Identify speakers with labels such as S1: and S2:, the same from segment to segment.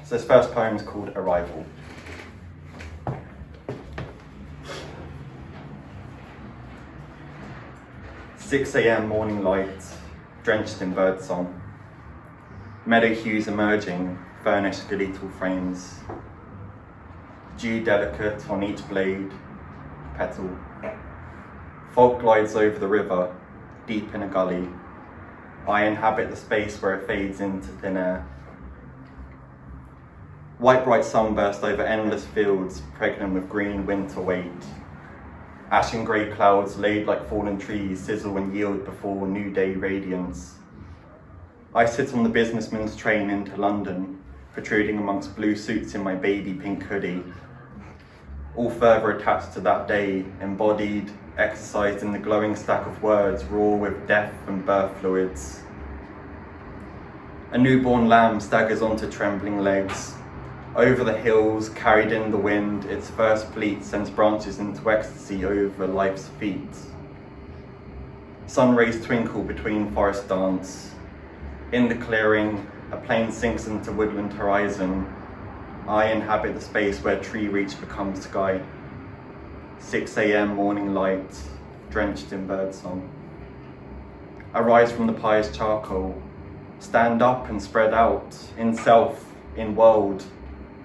S1: So this first poem is called Arrival. 6 a.m. morning light, drenched in birdsong. Meadow hues emerging, furnished skeletal frames. Dew delicate on each blade, petal. Fog glides over the river, deep in a gully. I inhabit the space where it fades into thin air. White bright sunburst over endless fields, pregnant with green winter weight. Ashen grey clouds laid like fallen trees sizzle and yield before new day radiance. I sit on the businessman's train into London, protruding amongst blue suits in my baby pink hoodie. All further attached to that day, embodied, exercised in the glowing stack of words, raw with death and birth fluids. A newborn lamb staggers onto trembling legs. Over the hills, carried in the wind, its first bleat sends branches into ecstasy over life's feet. Sun rays twinkle between forest dance. In the clearing, a plane sinks into woodland horizon. I inhabit the space where tree reach becomes sky. 6 a.m. morning light, drenched in birdsong. I rise from the pious charcoal, stand up and spread out, in self, in world.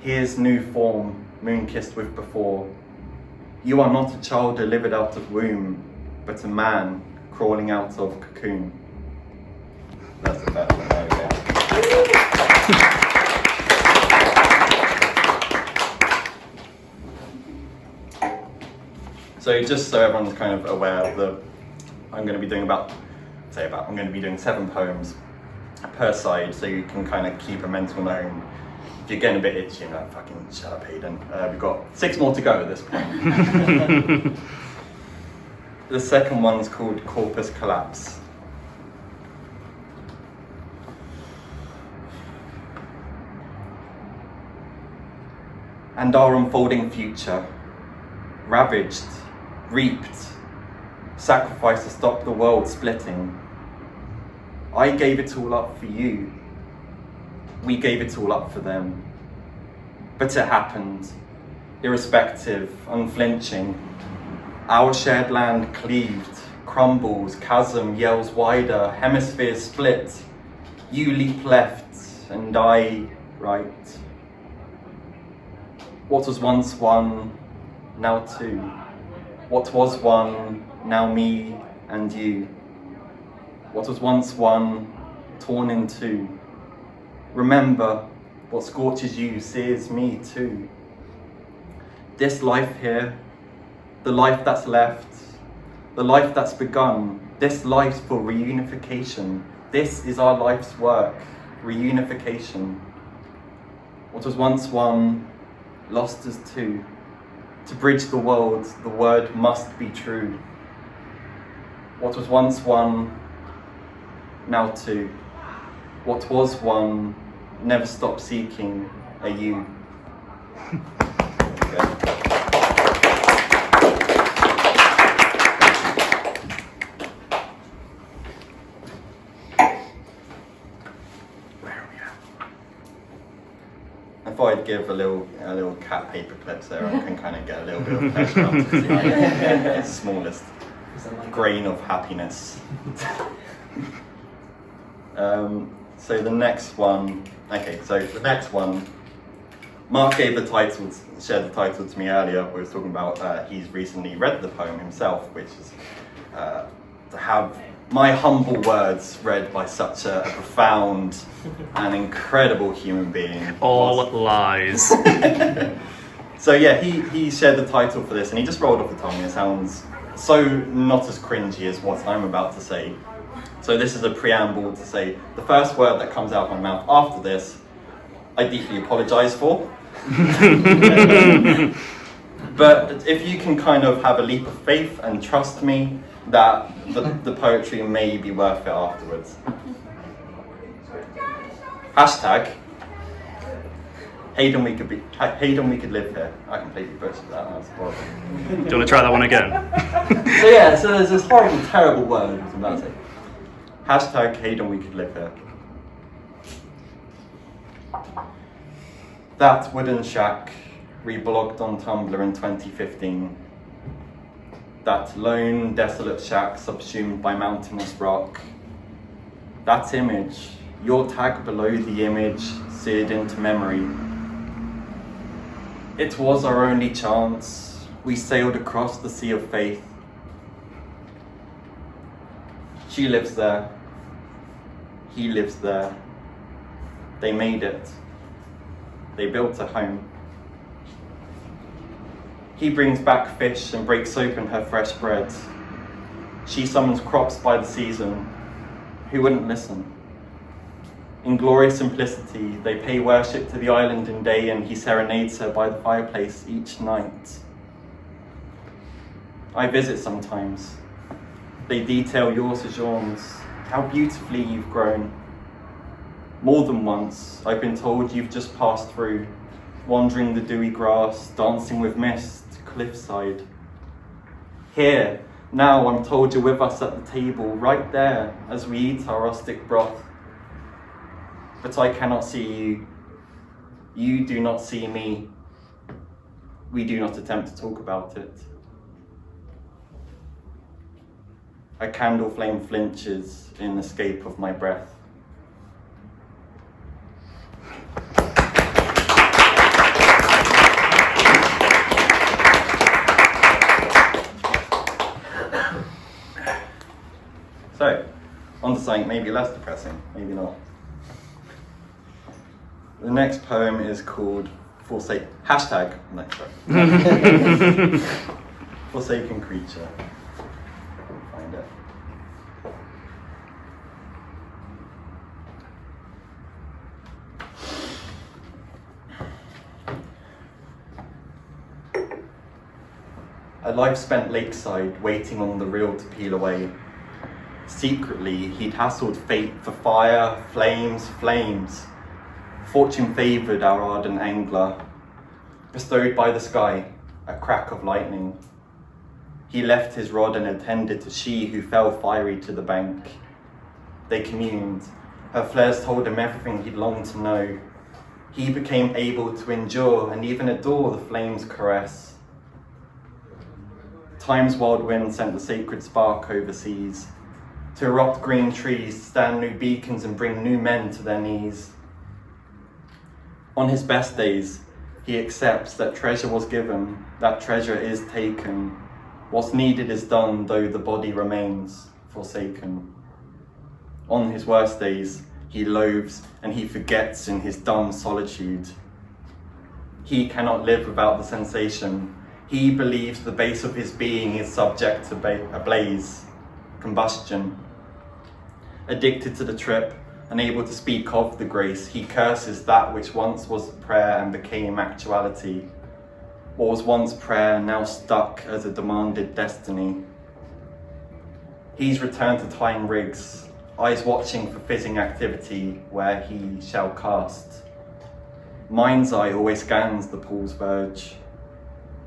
S1: Here's new form, moon-kissed with before. You are not a child delivered out of womb, but a man crawling out of cocoon. That's the first one. There we go. So just so everyone's kind of aware that I'm going to be doing I'm going to be doing 7 poems per side, so you can kind of keep a mental note. If you're getting a bit itchy, like, fucking shut up, Hayden. We've got 6 more to go at this point. The second one's called Corpus Collapse. And our unfolding future, ravaged, reaped, sacrificed to stop the world splitting. I gave it all up for you. We gave it all up for them. But it happened, irrespective, unflinching. Our shared land cleaved, crumbles, chasm yells wider, hemispheres split. You leap left, and I right. What was once one, now two. What was one, now me and you. What was once one, torn in two. Remember, what scorches you sears me too. This life here, the life that's left, the life that's begun, this life's for reunification. This is our life's work, reunification. What was once one, lost as two. To bridge the world, the word must be true. What was once one, now two. What was one, never stop seeking a you. I thought I'd give a little cat paper clip so everyone can kind of get a little bit of pleasure out of the smallest grain of happiness. So the next one, Marc shared the title to me earlier. We were talking about he's recently read the poem himself, which is to have my humble words read by such a profound and incredible human being.
S2: All lies.
S1: So yeah, he shared the title for this and he just rolled off the tongue. It sounds so not as cringy as what I'm about to say. So this is a preamble to say the first word that comes out of my mouth after this, I deeply apologise for. But if you can kind of have a leap of faith and trust me that the poetry may be worth it afterwards. Hashtag Hayden, we could live here. I completely butchered that. That was horrible.
S2: Do you want to try that one again?
S1: So there's this horrible, terrible word I was about to say. Hashtag Hayden, we could live here. That wooden shack reblogged on Tumblr in 2015. That lone, desolate shack subsumed by mountainous rock. That image, your tag below the image, seared into memory. It was our only chance. We sailed across the sea of faith. She lives there. He lives there. They made it. They built a home. He brings back fish and breaks open her fresh bread. She summons crops by the season. Who wouldn't listen? In glorious simplicity, they pay worship to the island in day, and he serenades her by the fireplace each night. I visit sometimes. They detail your sojourns, how beautifully you've grown. More than once, I've been told you've just passed through, wandering the dewy grass, dancing with mist, cliffside. Here, now I'm told you're with us at the table, right there, as we eat our rustic broth. But I cannot see you. You do not see me. We do not attempt to talk about it. A candle flame flinches in escape of my breath. So, on to something maybe less depressing, maybe not. The next poem is called Forsaken Creature. Find it. A life spent lakeside, waiting on the reel to peel away. Secretly, he'd hassled fate for fire, flames. Fortune favoured our ardent angler, bestowed by the sky a crack of lightning. He left his rod and attended to she who fell fiery to the bank. They communed. Her flares told him everything he'd longed to know. He became able to endure and even adore the flame's caress. Time's wild wind sent the sacred spark overseas, to erupt green trees, stand new beacons and bring new men to their knees. On his best days, he accepts that treasure was given, that treasure is taken. What's needed is done, though the body remains forsaken. On his worst days, he loathes and he forgets in his dumb solitude. He cannot live without the sensation. He believes the base of his being is subject to a blaze, combustion. Addicted to the trip, unable to speak of the grace, he curses that which once was prayer and became actuality. What was once prayer, now stuck as a demanded destiny. He's returned to time rigs, eyes watching for fizzing activity where he shall cast. Mind's eye always scans the pool's verge.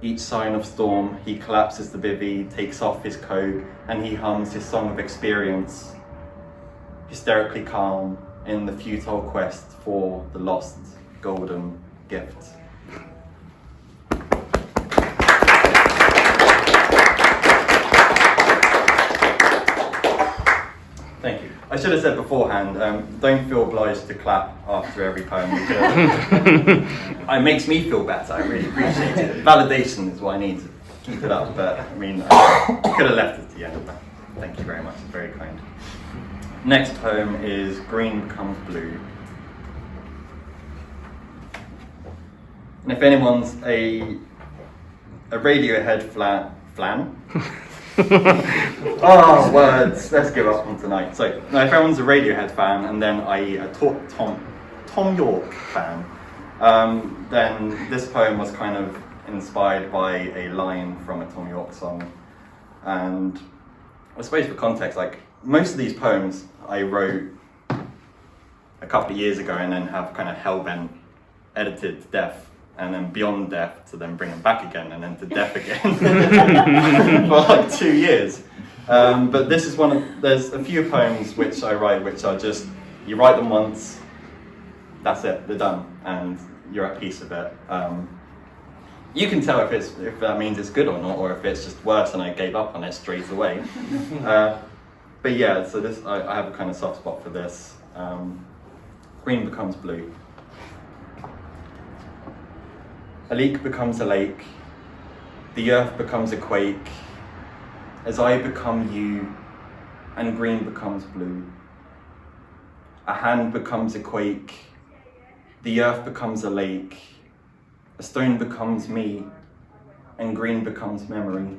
S1: Each sign of storm, he collapses the bivvy, takes off his coat, and he hums his song of experience. Hysterically calm in the futile quest for the lost golden gift. Thank you. I should have said beforehand, don't feel obliged to clap after every poem. It makes me feel better, I really appreciate it. Validation is what I need to keep it up, but I mean, I could have left it to the end, but thank you very much, it's very kind. Next poem is Green Becomes Blue. And if anyone's a Radiohead flan? Oh, words, let's give up on tonight. So, if everyone's a Radiohead fan, and then a Tom York fan, then this poem was kind of inspired by a line from a Tom York song. And I suppose for context, like, most of these poems I wrote a couple of years ago and then have kind of hellbent edited to death, and then beyond death to then bring them back again, and then to death again for like 2 years. But this is there's a few poems which I write which are just, you write them once, that's it, they're done. And you're at peace with it. You can tell if that means it's good or not, or if it's just worse and I gave up on it straight away. But yeah, so this I have a kind of soft spot for this. Green becomes blue. A leak becomes a lake. The earth becomes a quake. As I become you, and green becomes blue. A hand becomes a quake. The earth becomes a lake. A stone becomes me, and green becomes memory.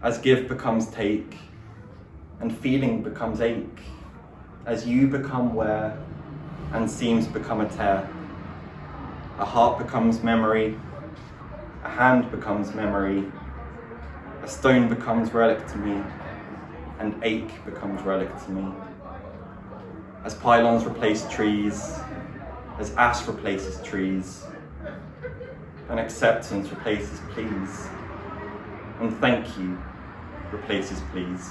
S1: As give becomes take, and feeling becomes ache. As you become wear, and seams become a tear. A heart becomes memory. A hand becomes memory. A stone becomes relic to me, and ache becomes relic to me. As pylons replace trees, as ash replaces trees, and acceptance replaces please, and thank you replaces please.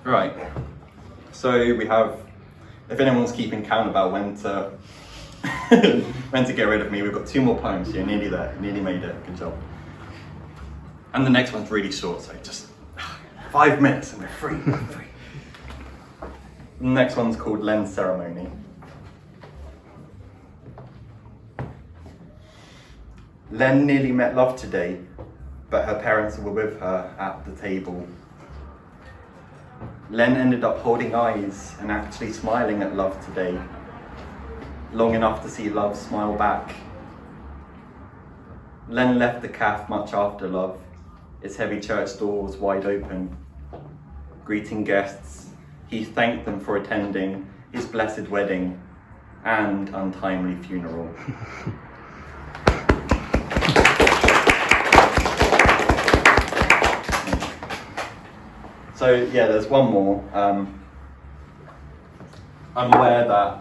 S1: Right, so we have, if anyone's keeping count about when to when to get rid of me, we've got 2 more poems here, nearly there, nearly made it, good job. And the next one's really short, so just 5 minutes and we're free. The next one's called Lens Ceremony. Len nearly met love today, but her parents were with her at the table. Len ended up holding eyes and actually smiling at love today, long enough to see love smile back. Len left the cafe much after love, its heavy church doors wide open. Greeting guests, he thanked them for attending his blessed wedding and untimely funeral. So yeah, there's one more. I'm aware that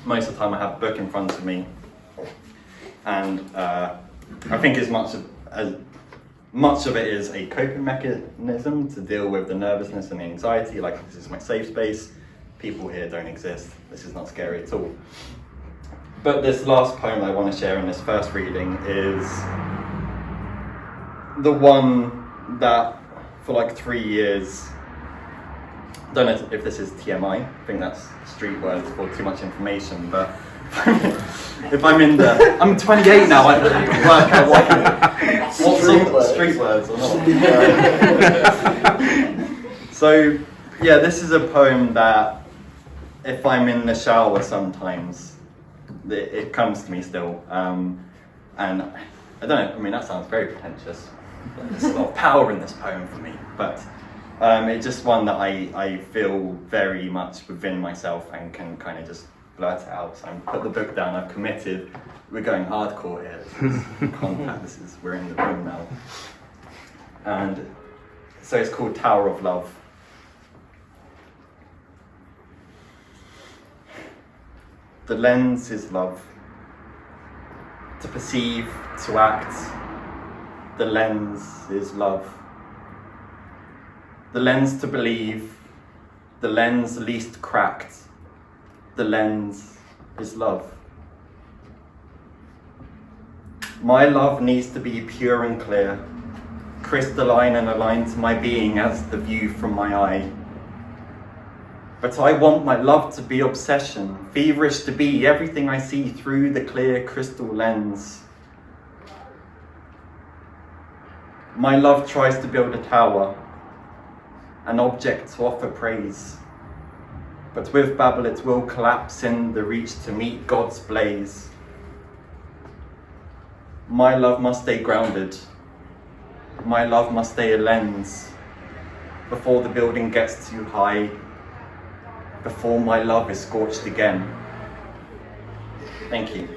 S1: most of the time I have a book in front of me, and I think as much of it is a coping mechanism to deal with the nervousness and the anxiety, like this is my safe space, people here don't exist, this is not scary at all. But this last poem I want to share in this first reading is the one that for like 3 years, I don't know if this is TMI, I think that's street words for too much information, but if I'm in the, I'm 28 now, I can work out what street words or not. So yeah, this is a poem that if I'm in the shower sometimes, it comes to me still. And I don't know, I mean that sounds very pretentious. There's a lot of power in this poem for me, but it's just one that I feel very much within myself and can kind of just blurt it out. So I put the book down, I've committed, we're going hardcore here, this is contact, we're in the room now. And so it's called Tower of Love. The lens is love. To perceive, to act, the lens is love. The lens to believe, the lens least cracked, the lens is love. My love needs to be pure and clear, crystalline and aligned to my being as the view from my eye. But I want my love to be obsession, feverish to be everything I see through the clear crystal lens. My love tries to build a tower, an object to offer praise. But with Babel it will collapse in the reach to meet God's blaze. My love must stay grounded. My love must stay a lens. Before the building gets too high. Before my love is scorched again. Thank you.